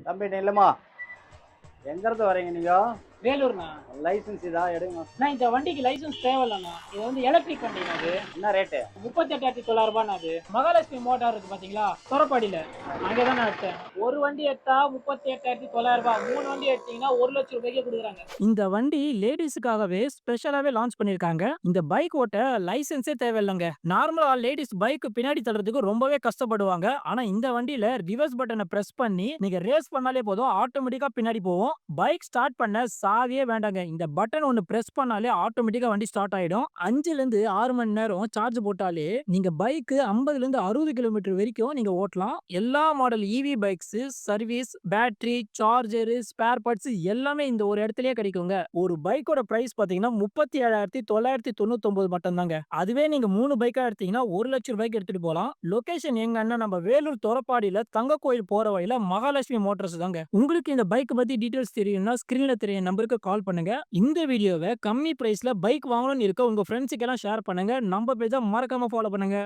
தம்பி நில்லுமா. எங்க இருந்து வரீங்க நீங்க? வேலூர்ண்ணா. லைசன்ஸ் இதா எடுங்க. அண்ணா இந்த வண்டிக்கு லைசன்ஸ் தேவையில்லண்ணா. இது வந்து எலக்ட்ரிக் வண்டிண்ணா இது. என்ன ரேட்டு? 38,900 அது. மகாலட்சுமி மோட்டார் இருக்கு பாத்தீங்களா, தொரப்பாடியில, அங்கதான் நான் எடுத்தேன். ஒரு வண்டி எடுத்தா 38,900, 3 வண்டி எடுத்தீங்கன்னா 1,00,000 ரூபாய்க்கு கொடுக்குறாங்க. இந்த வண்டி லேடிஸுக்காகவே ஸ்பெஷலாவே லான்ச் பண்ணிருக்காங்க. இந்த பைக் ஓட்ட லைசன்ஸே தேவையில்லைங்க. நார்மலா லேடிஸ் பைக் பின்னாடி தள்ளுறதுக்கு ரொம்பவே கஷ்டப்படுவாங்க. ஆனா இந்த வண்டியில ரிவர்ஸ் பட்டனை பிரஸ் பண்ணி நீங்க ரேஸ் பண்ணாலே போதும், ஆட்டோமேட்டிக்கா பின்னாடி போகும். பைக் ஸ்டார்ட் பண்ண சாவியே வேண்டாங்க. இந்த பட்டன் ஒன்னு பிரஸ் பண்ணாலே ஆட்டோமேட்டிக்கா வண்டி ஸ்டார்ட் ஆயிடும். 5ல இருந்து 6 மணி நேரம் சார்ஜ் போட்டாலே நீங்க பைக் 50ல இருந்து 60 கிலோமீட்டர் வரைக்கும் நீங்க ஓட்டலாம். எல்லா model EV bikes service, battery, charger, spare parts எல்லாமே இந்த ஒரு இடத்துலயே கிடைக்குங்க. ஒரு பைக்கோட பிரைஸ் பாத்தீங்கன்னா 37,999 மட்டும் தாங்க. அதுவே நீங்க 3 பைக்கா எடுத்தீங்கன்னா 1,00,000 ரூபாய்க்கு எடுத்துட்டு போலாம். லொகேஷன் எங்கன்னா நம்ம வேலூர் தொரப்பாடியில தங்க கோயில் போற வழியில மகாலட்சுமி மோட்டார்ஸ் தாங்க. உங்களுக்கு இந்த பைக் பத்தி டீடைல்ஸ் தெரியும்னா ஸ்கிரீன்ல தெரிய நம்பருக்கு கால் பண்ணுங்க. இந்த வீடியோவை கம்மி பிரைஸ்ல பைக் வாங்கணும்னு இருக்க உங்க ஃப்ரெண்ட்ஸுக்கு எல்லாம் ஷேர் பண்ணுங்க. நம்ம பேஜை மறக்காம ஃபாலோ பண்ணுங்க.